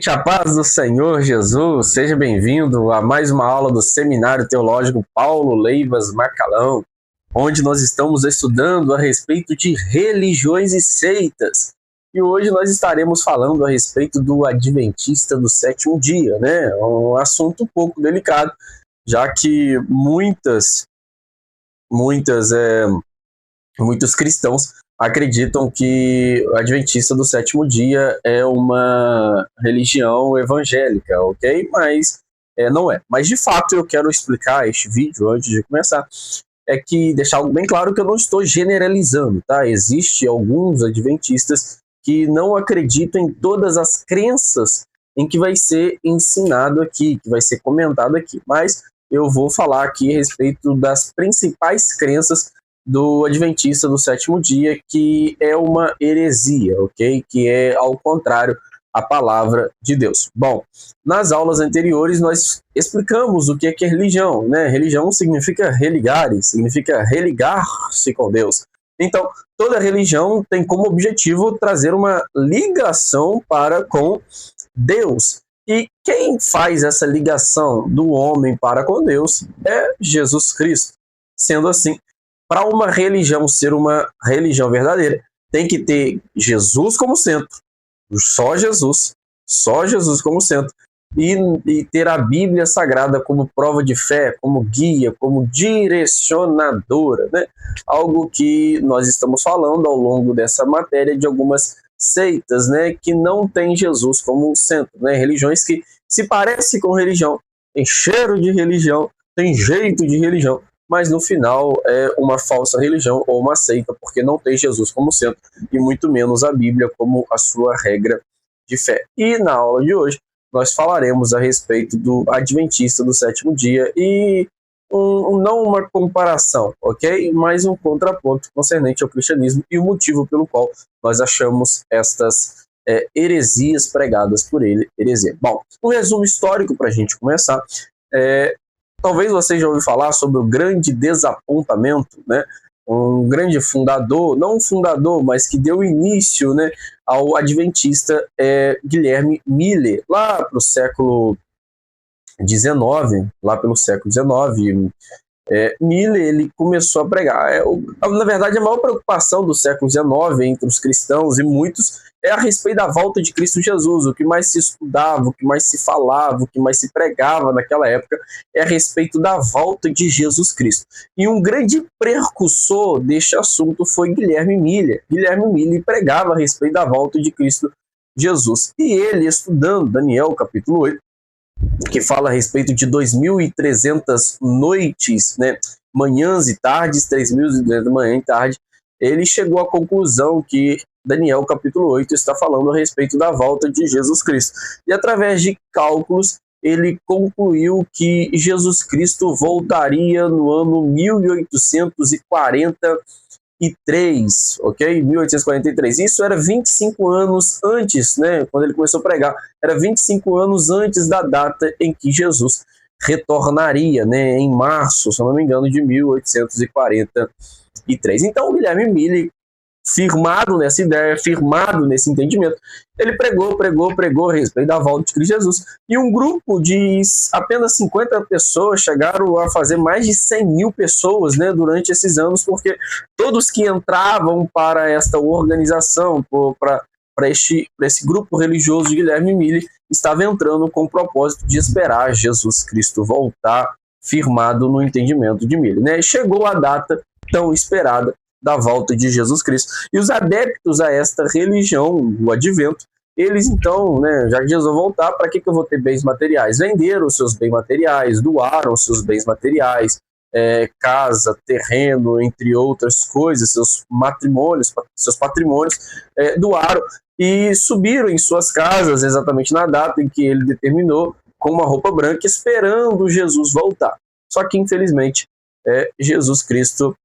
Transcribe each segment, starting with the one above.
A paz do Senhor Jesus, seja bem-vindo a mais uma aula do Seminário Teológico Paulo Leivas Macalão, onde nós estamos estudando a respeito de religiões e seitas. E hoje nós estaremos falando a respeito do Adventista do sétimo dia, né? Um assunto um pouco delicado, já que muitos cristãos acreditam que o Adventista do sétimo dia é uma religião evangélica, ok? Mas não é. Mas de fato eu quero explicar este vídeo antes de começar, que deixar algo bem claro que eu não estou generalizando, tá? Existem alguns adventistas que não acreditam em todas as crenças em que vai ser ensinado aqui, que vai ser comentado aqui, mas eu vou falar aqui a respeito das principais crenças do Adventista do sétimo dia, que é uma heresia, ok? Que é ao contrário a palavra de Deus. Bom, nas aulas anteriores nós explicamos o que é religião, né? Religião significa religare, significa religar-se com Deus. Então, toda religião tem como objetivo trazer uma ligação para com Deus. E quem faz essa ligação do homem para com Deus é Jesus Cristo. Sendo assim, para uma religião ser uma religião verdadeira, tem que ter Jesus como centro, só Jesus como centro, e ter a Bíblia Sagrada como prova de fé, como guia, como direcionadora, né? Algo que nós estamos falando ao longo dessa matéria de algumas seitas, né, que não tem Jesus como centro, né? Religiões que se parecem com religião, tem cheiro de religião, tem jeito de religião, mas no final é uma falsa religião ou uma seita, porque não tem Jesus como centro e muito menos a Bíblia como a sua regra de fé. E na aula de hoje nós falaremos a respeito do Adventista do sétimo dia e não uma comparação, ok? Mas um contraponto concernente ao cristianismo e o motivo pelo qual nós achamos estas heresias pregadas por ele, heresia. Bom, um resumo histórico para a gente começar. Talvez você já ouviu falar sobre o grande desapontamento, né? Um grande fundador, não um fundador, mas que deu início, né, ao Adventista, Guilherme Miller, lá para o século XIX, Miller ele começou a pregar. Na verdade, a maior preocupação do século XIX entre os cristãos e muitos é a respeito da volta de Cristo Jesus. O que mais se estudava, o que mais se falava, o que mais se pregava naquela época é a respeito da volta de Jesus Cristo. E um grande precursor deste assunto foi Guilherme Miller. Guilherme Miller pregava a respeito da volta de Cristo Jesus. E ele, estudando Daniel capítulo 8, que fala a respeito de 2.300 noites, né, manhãs e tardes, 3.200 manhã e tarde, ele chegou à conclusão que Daniel capítulo 8 está falando a respeito da volta de Jesus Cristo. E através de cálculos, ele concluiu que Jesus Cristo voltaria no ano 1843, ok? 1843. Isso era 25 anos antes, né? Quando ele começou a pregar, era 25 anos antes da data em que Jesus retornaria, né? Em março, se eu não me engano, de 1843. Então, o Guilherme Miller, firmado nessa ideia, firmado nesse entendimento, ele pregou a respeito da volta de Cristo Jesus. E um grupo de apenas 50 pessoas chegaram a fazer mais de 100 mil pessoas, né, durante esses anos, porque todos que entravam para esta organização, para esse grupo religioso de Guilherme Miller, estavam entrando com o propósito de esperar Jesus Cristo voltar, firmado no entendimento de Miller, né? Chegou a data tão esperada da volta de Jesus Cristo. E os adeptos a esta religião, o advento, eles então, né, já que Jesus vai voltar, para que eu vou ter bens materiais? Venderam os seus bens materiais, doaram os seus bens materiais, casa, terreno, entre outras coisas, seus patrimônios, doaram e subiram em suas casas exatamente na data em que ele determinou, com uma roupa branca, esperando Jesus voltar. Só que, infelizmente, Jesus Cristo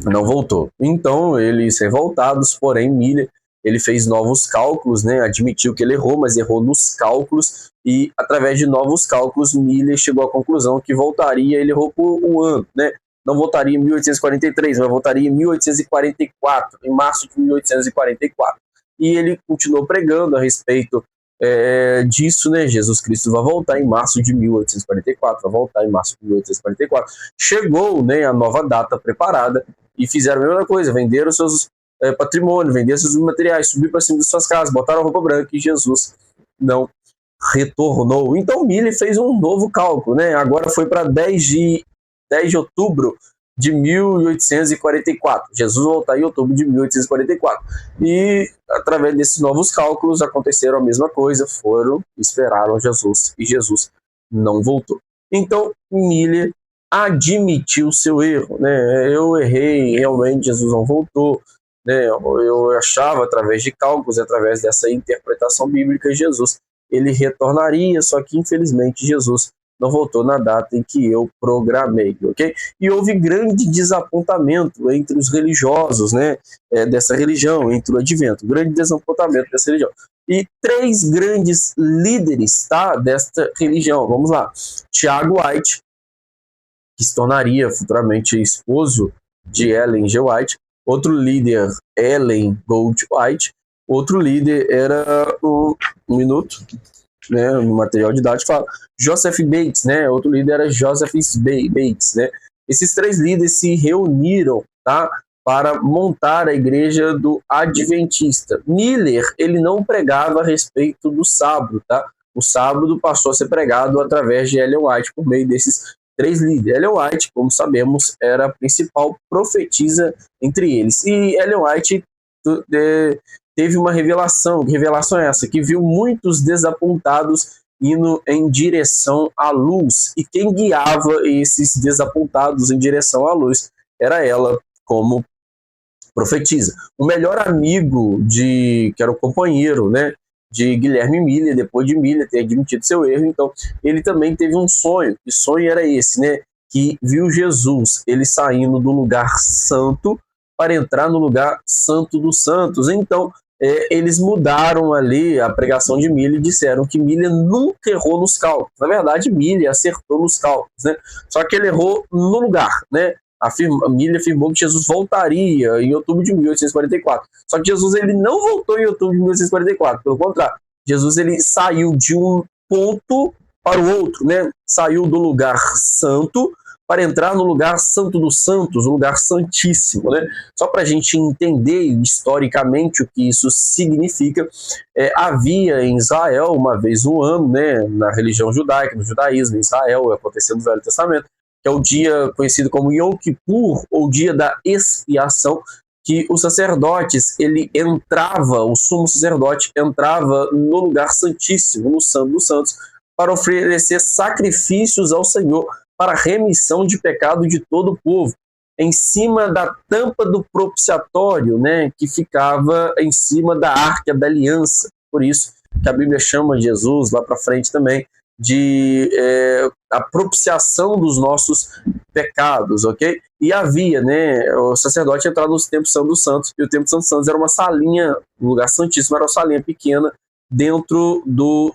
não voltou. Então, eles revoltados, porém, Miller, ele fez novos cálculos, né? Admitiu que ele errou, mas errou nos cálculos, e através de novos cálculos, Miller chegou à conclusão que voltaria, ele errou por um ano, né? Não voltaria em 1843, mas voltaria em 1844, em março de 1844. E ele continuou pregando a respeito disso, né? Jesus Cristo vai voltar em março de 1844, Chegou, né, a nova data preparada e fizeram a mesma coisa, venderam seus patrimônio, venderam seus materiais, subiram para cima de suas casas, botaram roupa branca e Jesus não retornou. Então Miller fez um novo cálculo, né? Agora foi para 10 de outubro de 1844. Jesus voltar em outubro de 1844. E através desses novos cálculos aconteceram a mesma coisa, esperaram Jesus e Jesus não voltou. Então Miller admitiu seu erro, né? Eu errei, realmente Jesus não voltou, né? Eu achava através de cálculos, através dessa interpretação bíblica, Jesus ele retornaria, só que infelizmente Jesus não voltou na data em que eu programei, ok? E houve grande desapontamento entre os religiosos, né, dessa religião, entre o advento, grande desapontamento dessa religião. E 3 grandes líderes, tá, desta religião, vamos lá. Tiago White, que se tornaria futuramente esposo de Ellen G. White. Outro líder, Ellen Gold White. Outro líder era um minuto, né, no material didático fala Joseph Bates, né? Outro líder era Joseph Bates, né? Esses 3 líderes se reuniram, tá, para montar a igreja do Adventista. Miller, ele não pregava a respeito do sábado, tá? O sábado passou a ser pregado através de Ellen White por meio desses 3 líderes. Ellen White, como sabemos, era a principal profetisa entre eles. E Ellen White teve uma revelação. Que revelação é essa? Que viu muitos desapontados indo em direção à luz. E quem guiava esses desapontados em direção à luz era ela, como profetisa. O melhor amigo que era o companheiro, né, de Guilherme Miller, depois de Miller ter admitido seu erro, então ele também teve um sonho. Que sonho era esse, né? Que viu Jesus, ele saindo do lugar santo para entrar no lugar santo dos santos. Então, eles mudaram ali a pregação de Miller e disseram que Miller nunca errou nos cálculos. Na verdade, Miller acertou nos cálculos, né? Só que ele errou no lugar, né? Miller afirmou que Jesus voltaria em outubro de 1844. Só que Jesus ele não voltou em outubro de 1844. Pelo contrário, Jesus ele saiu de um ponto para o outro, né? Saiu do lugar santo para entrar no lugar santo dos santos, o lugar santíssimo, né? Só para a gente entender historicamente o que isso significa, havia em Israel, uma vez no ano, né, na religião judaica, no judaísmo, em Israel, acontecendo no Velho Testamento, que é o dia conhecido como Yom Kippur, ou dia da expiação, que os sacerdotes, o sumo sacerdote entrava no lugar santíssimo, no Santo dos Santos, para oferecer sacrifícios ao Senhor para remissão de pecado de todo o povo, em cima da tampa do propiciatório, né, que ficava em cima da arca da aliança. Por isso que a Bíblia chama Jesus, lá para frente também, de a propiciação dos nossos pecados, ok? E havia, né, o sacerdote entrava no Templo Santo dos Santos, e o Templo Santo dos Santos era uma salinha, um lugar santíssimo, era uma salinha pequena dentro do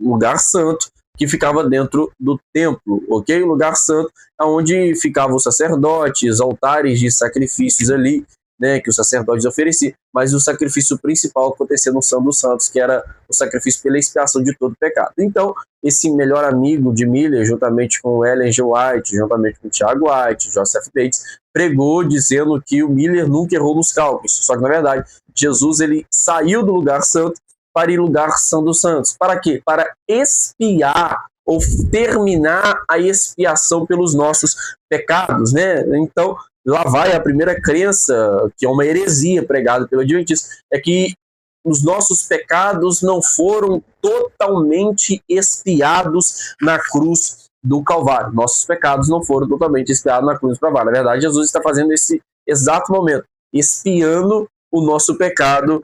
lugar santo, que ficava dentro do templo, ok? O lugar santo, onde ficavam os sacerdotes, altares de sacrifícios ali, né, que os sacerdotes ofereciam, mas o sacrifício principal acontecia no Santo dos Santos, que era o sacrifício pela expiação de todo pecado. Então, esse melhor amigo de Miller, juntamente com Ellen G. White, juntamente com Tiago White, Joseph Bates, pregou dizendo que o Miller nunca errou nos cálculos. Só que, na verdade, Jesus ele saiu do lugar santo para ir lugar Santo dos Santos. Para quê? Para expiar ou terminar a expiação pelos nossos pecados, né? Então, lá vai a primeira crença, que é uma heresia pregada pelo Adventista, é que os nossos pecados não foram totalmente expiados na cruz do Calvário. Nossos pecados não foram totalmente expiados na cruz do Calvário. Na verdade, Jesus está fazendo esse exato momento, expiando o nosso pecado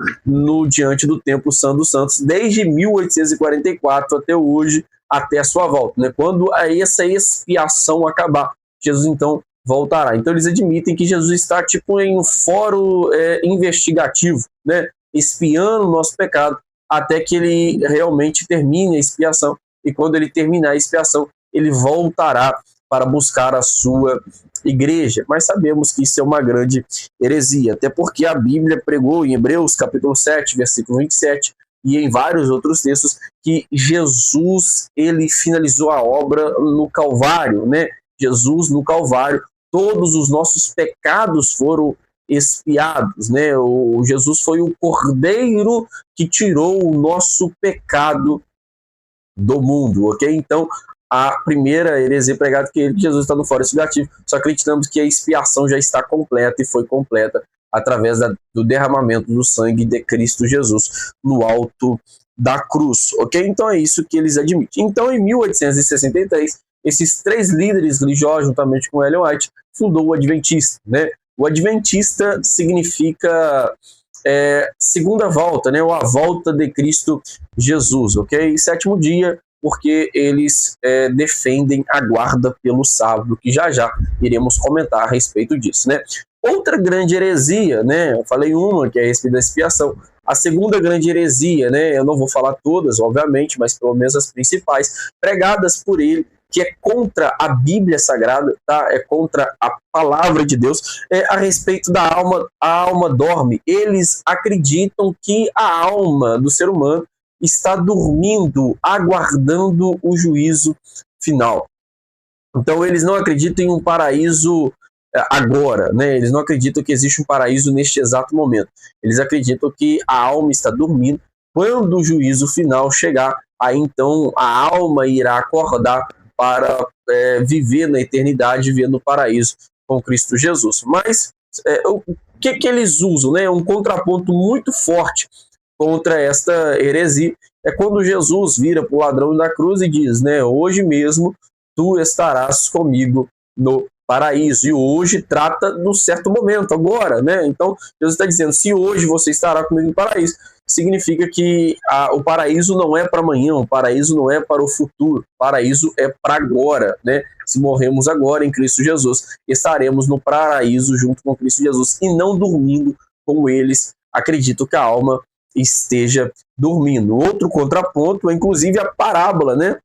diante do Templo Santo dos Santos, desde 1844 até hoje, até a sua volta, né? Quando essa expiação acabar, Jesus então voltará. Então eles admitem que Jesus está tipo em um fórum investigativo, né? Expiando o nosso pecado até que ele realmente termine a expiação, e quando ele terminar a expiação, ele voltará para buscar a sua igreja. Mas sabemos que isso é uma grande heresia, até porque a Bíblia pregou em Hebreus capítulo 7, versículo 27, e em vários outros textos, que Jesus, ele finalizou a obra no Calvário, né? Jesus no Calvário, todos os nossos pecados foram expiados, né? O Jesus foi o Cordeiro que tirou o nosso pecado do mundo, ok? Então, a primeira heresia pregada que Jesus está no fora expiativo, só acreditamos que a expiação já está completa e foi completa através do derramamento do sangue de Cristo Jesus no alto da cruz, ok? Então é isso que eles admitem. Então, em 1863, esses três líderes religiosos, juntamente com Ellen White, fundou o Adventista, né? O Adventista significa segunda volta, né? Ou a volta de Cristo Jesus, ok? E sétimo dia, porque eles defendem a guarda pelo sábado, que já iremos comentar a respeito disso, né? Outra grande heresia, né? Eu falei uma, que é a respeito da expiação. A segunda grande heresia, né? Eu não vou falar todas, obviamente, mas pelo menos as principais, pregadas por ele, que é contra a Bíblia Sagrada, tá? É contra a palavra de Deus, a respeito da alma. A alma dorme. Eles acreditam que a alma do ser humano está dormindo, aguardando o juízo final. Então eles não acreditam em um paraíso agora, né? Eles não acreditam que existe um paraíso neste exato momento. Eles acreditam que a alma está dormindo. Quando o juízo final chegar, aí então a alma irá acordar para viver na eternidade, viver no paraíso com Cristo Jesus. Mas o que eles usam, né? Um contraponto muito forte contra esta heresia é quando Jesus vira para o ladrão da cruz e diz, né? Hoje mesmo tu estarás comigo no paraíso. E hoje trata de um certo momento, agora, né? Então, Jesus está dizendo, se hoje você estará comigo no paraíso, significa que o paraíso não é para amanhã, o paraíso não é para o futuro, o paraíso é para agora, né? Se morremos agora em Cristo Jesus, estaremos no paraíso junto com Cristo Jesus e não dormindo como eles acreditam que a alma esteja dormindo. Outro contraponto é inclusive a parábola, né?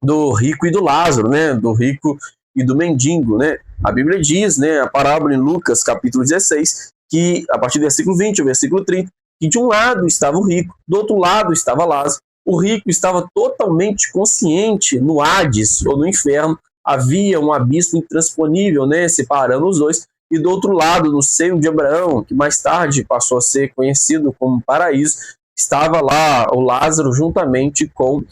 Do rico e do Lázaro, né? Do rico e do mendigo, né? A Bíblia diz, né, a parábola em Lucas, capítulo 16, que a partir do versículo 20 ao versículo 30, que de um lado estava o rico, do outro lado estava Lázaro. O rico estava totalmente consciente no Hades, ou no inferno, havia um abismo intransponível, né, separando os dois, e do outro lado, no seio de Abraão, que mais tarde passou a ser conhecido como paraíso, estava lá o Lázaro juntamente com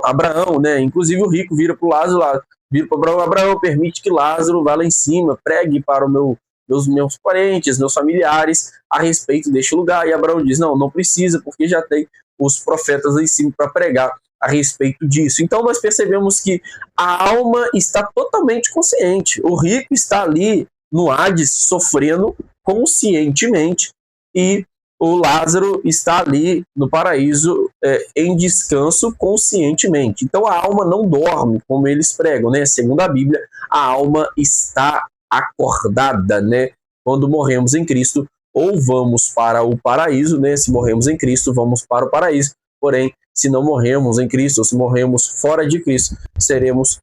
Abraão, né? Inclusive o rico vira para o Lázaro, vira para Abraão, permite que Lázaro vá lá em cima, pregue para meus parentes, meus familiares a respeito deste lugar. E Abraão diz, não precisa, porque já tem os profetas lá em cima para pregar a respeito disso. Então nós percebemos que a alma está totalmente consciente. O rico está ali no Hades sofrendo conscientemente e o Lázaro está ali no paraíso em descanso conscientemente. Então a alma não dorme, como eles pregam, né? Segundo a Bíblia, a alma está acordada, né? Quando morremos em Cristo, ou vamos para o paraíso, né? Se morremos em Cristo, vamos para o paraíso. Porém, se não morremos em Cristo, ou se morremos fora de Cristo, seremos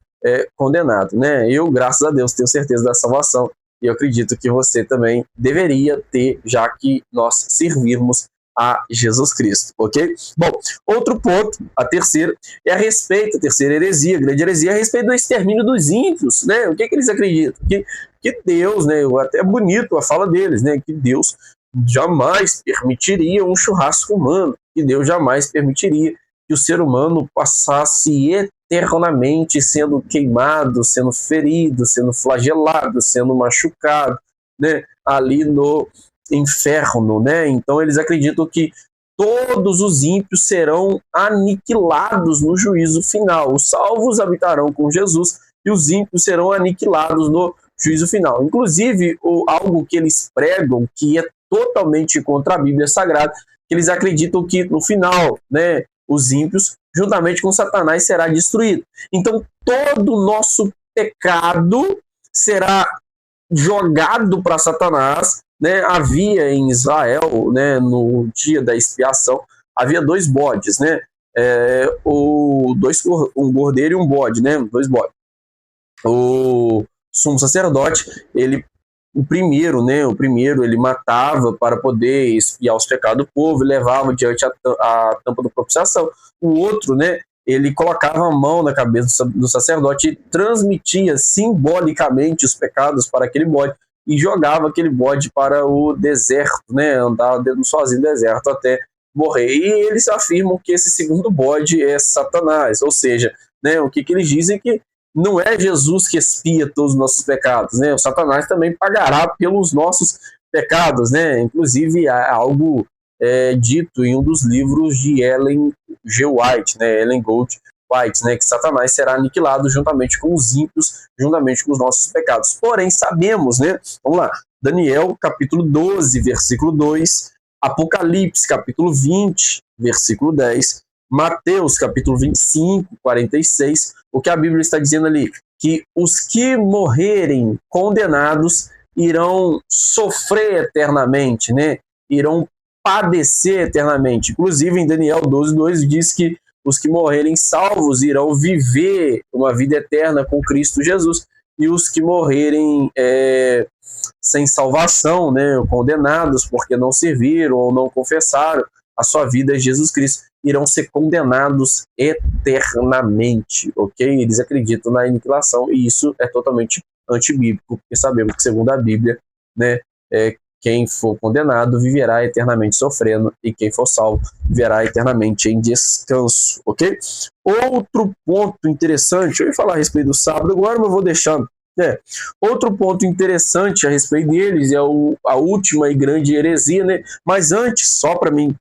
condenados, né? Eu, graças a Deus, tenho certeza da salvação. E eu acredito que você também deveria ter, já que nós servirmos a Jesus Cristo, ok? Bom, outro ponto, a terceira heresia, a grande heresia, é a respeito do extermínio dos ímpios, né? O que eles acreditam? Que Deus, né? Até é bonito a fala deles, né? Que Deus jamais permitiria um churrasco humano, que Deus jamais permitiria que o ser humano passasse eternamente sendo queimado, sendo ferido, sendo flagelado, sendo machucado, né, ali no inferno, né? Então eles acreditam que todos os ímpios serão aniquilados no juízo final. Os salvos habitarão com Jesus e os ímpios serão aniquilados no juízo final. Inclusive, algo que eles pregam que é totalmente contra a Bíblia Sagrada, que eles acreditam que no final, né, os ímpios, juntamente com Satanás, será destruído. Então, todo o nosso pecado será jogado para Satanás, né? Havia em Israel, né, no dia da expiação, havia dois bodes, né? Um cordeiro e um bode, né? Dois bodes. O sumo sacerdote, ele o primeiro, né? O primeiro ele matava para poder expiar os pecados do povo e levava diante a tampa da propiciação. O outro, né? Ele colocava a mão na cabeça do sacerdote e transmitia simbolicamente os pecados para aquele bode e jogava aquele bode para o deserto, né? Andava sozinho no deserto até morrer. E eles afirmam que esse segundo bode é Satanás, ou seja, né? O que eles dizem é que não é Jesus que expia todos os nossos pecados, né? O Satanás também pagará pelos nossos pecados, né? Inclusive, há algo dito em um dos livros de Ellen G. White, né? Ellen Gold White, né? Que Satanás será aniquilado juntamente com os ímpios, juntamente com os nossos pecados. Porém, sabemos, né? Vamos lá. Daniel, capítulo 12, versículo 2. Apocalipse, capítulo 20, versículo 10. Mateus, capítulo 25, 46, o que a Bíblia está dizendo ali? Que os que morrerem condenados irão sofrer eternamente, né? Irão padecer eternamente. Inclusive, em Daniel 12, 2, diz que os que morrerem salvos irão viver uma vida eterna com Cristo Jesus, e os que morrerem sem salvação, né, condenados porque não serviram ou não confessaram a sua vida a Jesus Cristo, irão ser condenados eternamente, ok? Eles acreditam na aniquilação, e isso é totalmente antibíblico, porque sabemos que, segundo a Bíblia, né, quem for condenado viverá eternamente sofrendo, e quem for salvo viverá eternamente em descanso, ok? Outro ponto interessante, eu ia falar a respeito do sábado agora, mas vou deixando. Outro ponto interessante a respeito deles é a última e grande heresia, né? Mas antes, só para mim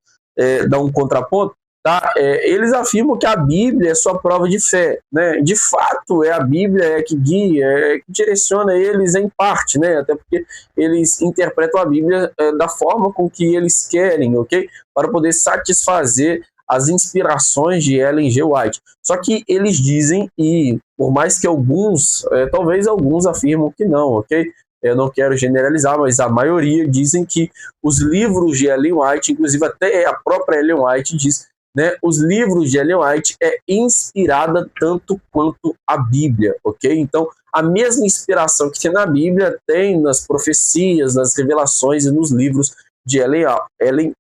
dar um contraponto, tá? Eles afirmam que a Bíblia é sua prova de fé, né? De fato, é a Bíblia que guia, que direciona eles em parte, né? Até porque eles interpretam a Bíblia da forma com que eles querem, ok? Para poder satisfazer as inspirações de Ellen G. White. Só que eles dizem, e por mais que alguns, talvez alguns afirmam que não, ok? Eu não quero generalizar, mas a maioria dizem que os livros de Ellen White, inclusive até a própria Ellen White diz, né, os livros de Ellen White é inspirada tanto quanto a Bíblia, ok? Então, a mesma inspiração que tem na Bíblia tem nas profecias, nas revelações e nos livros de Ellen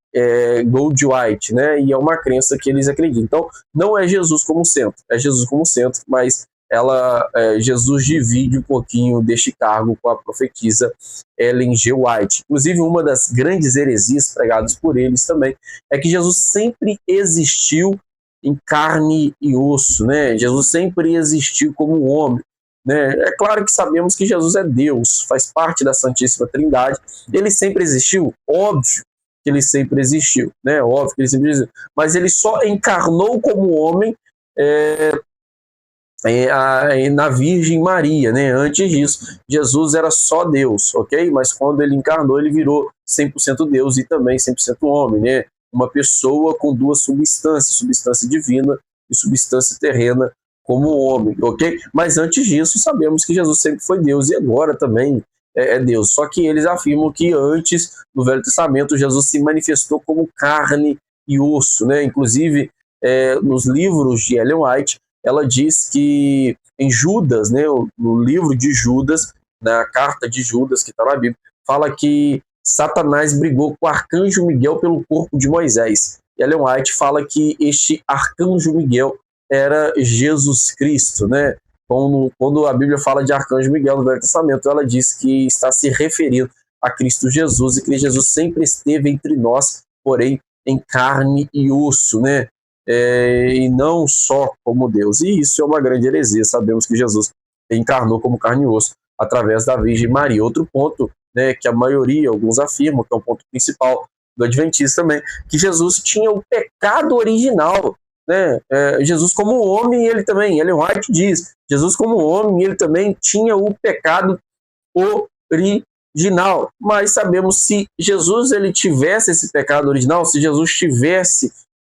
Gold White, né? E é uma crença que eles acreditam. Então, não é Jesus como centro, é Jesus como centro, mas Jesus divide um pouquinho deste cargo com a profetisa Ellen G. White. Inclusive, uma das grandes heresias pregadas por eles também é que Jesus sempre existiu em carne e osso, né? Jesus sempre existiu como homem, né? É claro que sabemos que Jesus é Deus, faz parte da Santíssima Trindade. Ele sempre existiu? Óbvio que ele sempre existiu, né? Óbvio que ele sempre existiu. Mas ele só encarnou como homem na Virgem Maria, né? Antes disso, Jesus era só Deus, ok? Mas quando ele encarnou, ele virou 100% Deus e também 100% homem, né? Uma pessoa com duas substâncias, substância divina e substância terrena como homem, ok? Mas antes disso, sabemos que Jesus sempre foi Deus e agora também é Deus. Só que eles afirmam que antes, no Velho Testamento, Jesus se manifestou como carne e osso, né? Inclusive, nos livros de Ellen White, ela diz que em Judas, né, no livro de Judas, na carta de Judas, que está na Bíblia, fala que Satanás brigou com o arcanjo Miguel pelo corpo de Moisés. E Ellen White fala que este arcanjo Miguel era Jesus Cristo, né? Quando a Bíblia fala de arcanjo Miguel no Velho Testamento, ela diz que está se referindo a Cristo Jesus, e que Jesus sempre esteve entre nós, porém em carne e osso, né? E não só como Deus. E isso é uma grande heresia. Sabemos que Jesus encarnou como carne e osso através da Virgem Maria. Outro ponto, né, que a maioria, alguns afirmam, que é um ponto principal do Adventista também, que Jesus tinha o pecado original, né? Jesus como homem, ele também, Ellen White diz, Jesus como homem, ele também tinha o pecado original. Mas sabemos, se Jesus ele tivesse esse pecado original, se Jesus tivesse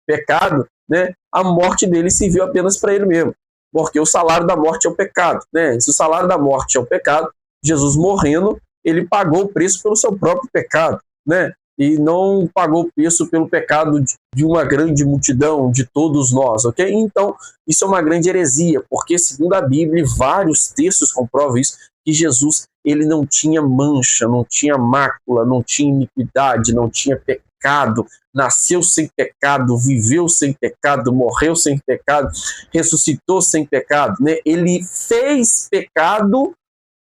pecado, né, a morte dele serviu apenas para ele mesmo, porque o salário da morte é o pecado, né? Se o salário da morte é o pecado, Jesus morrendo, ele pagou o preço pelo seu próprio pecado, né? E não pagou o preço pelo pecado de uma grande multidão, de todos nós, ok? Então, isso é uma grande heresia, porque segundo a Bíblia, vários textos comprovam isso, que Jesus ele não tinha mancha, não tinha mácula, não tinha iniquidade, não tinha pecado, nasceu sem pecado, viveu sem pecado, morreu sem pecado, ressuscitou sem pecado, né? Ele fez pecado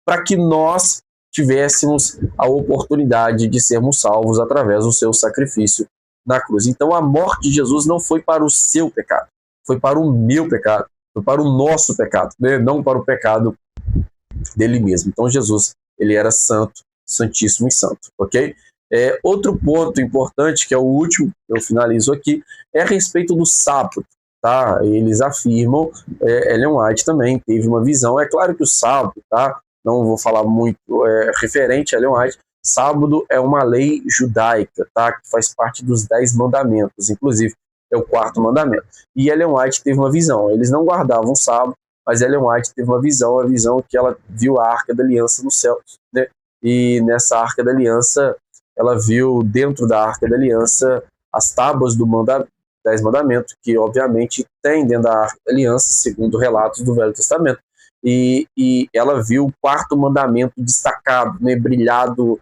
para que nós tivéssemos a oportunidade de sermos salvos através do seu sacrifício na cruz. Então a morte de Jesus não foi para o seu pecado, foi para o meu pecado, foi para o nosso pecado, né? Não para o pecado dele mesmo. Então Jesus, ele era santo, santíssimo e santo, ok? Outro ponto importante, que é o último, eu finalizo aqui, é a respeito do sábado, tá? Eles afirmam, Ellen White também teve uma visão, é claro que o sábado, tá? Não vou falar muito referente a Ellen White, sábado é uma lei judaica, tá? Que faz parte dos 10 mandamentos, inclusive é o 4º mandamento. E Ellen White teve uma visão, eles não guardavam o sábado, mas Ellen White teve uma visão que ela viu a Arca da Aliança no céu, né? E nessa Arca da Aliança, ela viu dentro da Arca da Aliança as tábuas do 10 mandamentos, que obviamente tem dentro da Arca da Aliança, segundo relatos do Velho Testamento. E ela viu o 4º mandamento destacado, né, brilhado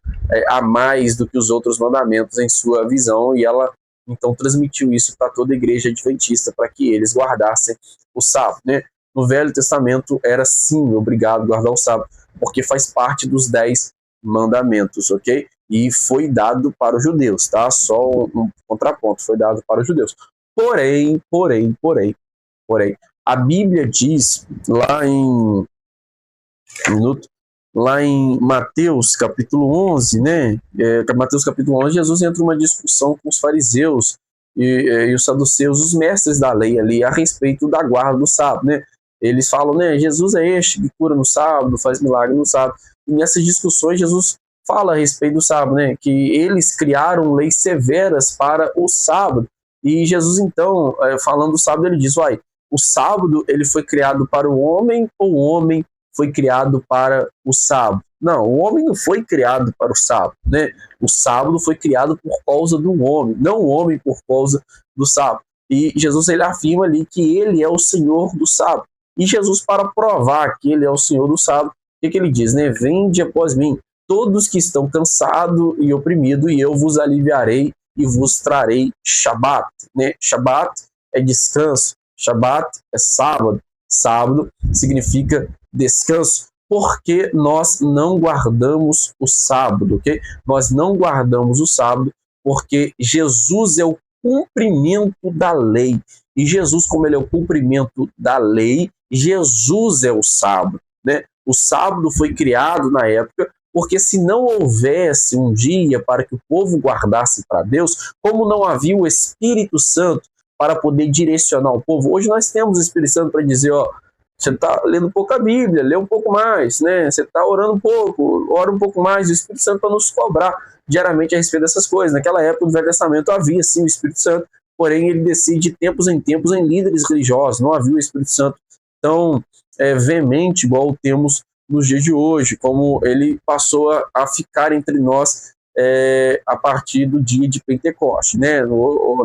a mais do que os outros mandamentos em sua visão, e ela então transmitiu isso para toda a igreja adventista, para que eles guardassem o sábado, né? No Velho Testamento era sim obrigado a guardar o sábado, porque faz parte dos 10 mandamentos, ok? E foi dado para os judeus, tá? Só um contraponto, foi dado para os judeus. Porém, a Bíblia diz lá em Mateus capítulo 11, né? Mateus capítulo 11, Jesus entra numa discussão com os fariseus e os saduceus, os mestres da lei ali, a respeito da guarda do sábado, né? Eles falam, né? Jesus é este que cura no sábado, faz milagre no sábado. E nessas discussões, Jesus fala a respeito do sábado, né? Que eles criaram leis severas para o sábado. E Jesus, então, falando do sábado, ele diz, o sábado ele foi criado para o homem ou o homem foi criado para o sábado? Não, o homem não foi criado para o sábado, né? O sábado foi criado por causa do homem, não o homem por causa do sábado. E Jesus, ele afirma ali que ele é o Senhor do sábado. E Jesus, para provar que ele é o Senhor do sábado, o que ele diz, né? Vinde após mim, todos que estão cansados e oprimidos, e eu vos aliviarei e vos trarei Shabat, né? Shabat é descanso, Shabat é sábado, sábado significa descanso, porque nós não guardamos o sábado, ok? Nós não guardamos o sábado porque Jesus é o cumprimento da lei. E Jesus, como ele é o cumprimento da lei, Jesus é o sábado, né? O sábado foi criado na época porque se não houvesse um dia para que o povo guardasse para Deus, como não havia o Espírito Santo para poder direcionar o povo, hoje nós temos o Espírito Santo para dizer, você está lendo pouco a Bíblia, lê um pouco mais, né? Você está orando um pouco, ora um pouco mais, o Espírito Santo para nos cobrar diariamente a respeito dessas coisas. Naquela época do Velho Testamento havia sim o Espírito Santo, porém ele descia de tempos em líderes religiosos, não havia o Espírito Santo tão veemente igual temos nos dias de hoje, como ele passou a ficar entre nós a partir do dia de Pentecoste, né?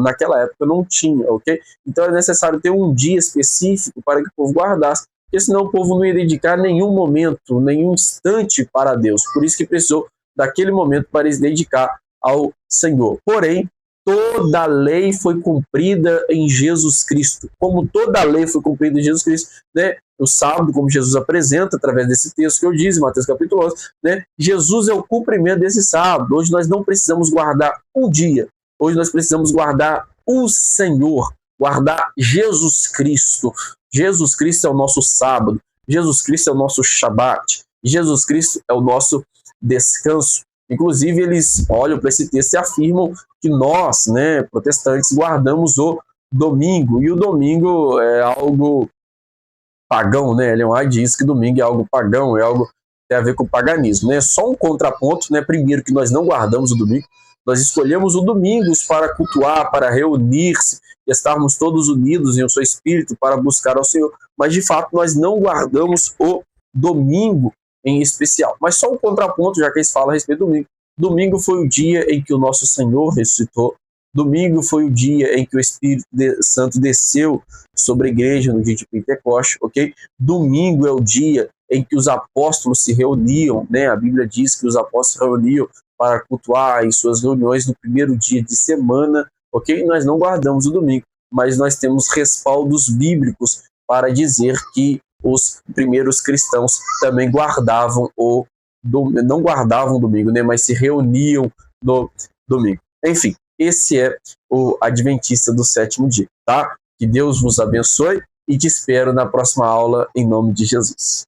Naquela época não tinha, ok? Então é necessário ter um dia específico para que o povo guardasse, porque senão o povo não ia dedicar nenhum momento, nenhum instante para Deus. Por isso que precisou daquele momento para se dedicar ao Senhor. Porém, toda a lei foi cumprida em Jesus Cristo. Como toda a lei foi cumprida em Jesus Cristo, né? O sábado, como Jesus apresenta através desse texto que eu disse, Mateus capítulo 11, né? Jesus é o cumprimento desse sábado. Hoje nós não precisamos guardar um dia. Hoje nós precisamos guardar o Senhor, guardar Jesus Cristo. Jesus Cristo é o nosso sábado. Jesus Cristo é o nosso Shabat. Jesus Cristo é o nosso descanso. Inclusive, eles olham para esse texto e afirmam que nós, né, protestantes, guardamos o domingo. E o domingo é algo pagão, né? Ellen White diz que domingo é algo pagão, é algo que tem a ver com o paganismo, né? Só um contraponto, né? Primeiro, que nós não guardamos o domingo, nós escolhemos o domingo para cultuar, para reunir-se, e estarmos todos unidos em o seu espírito para buscar ao Senhor, mas de fato nós não guardamos o domingo em especial. Mas só um contraponto, já que eles falam a respeito do domingo. Domingo foi o dia em que o nosso Senhor ressuscitou. Domingo foi o dia em que o Espírito Santo desceu sobre a igreja no dia de Pentecoste, ok? Domingo é o dia em que os apóstolos se reuniam, né? A Bíblia diz que os apóstolos se reuniam para cultuar em suas reuniões no primeiro dia de semana, ok? Nós não guardamos o domingo, mas nós temos respaldos bíblicos para dizer que os primeiros cristãos também guardavam não guardavam o domingo, né? Mas se reuniam no domingo. Enfim, esse é o Adventista do sétimo dia, tá? Que Deus vos abençoe e te espero na próxima aula, em nome de Jesus.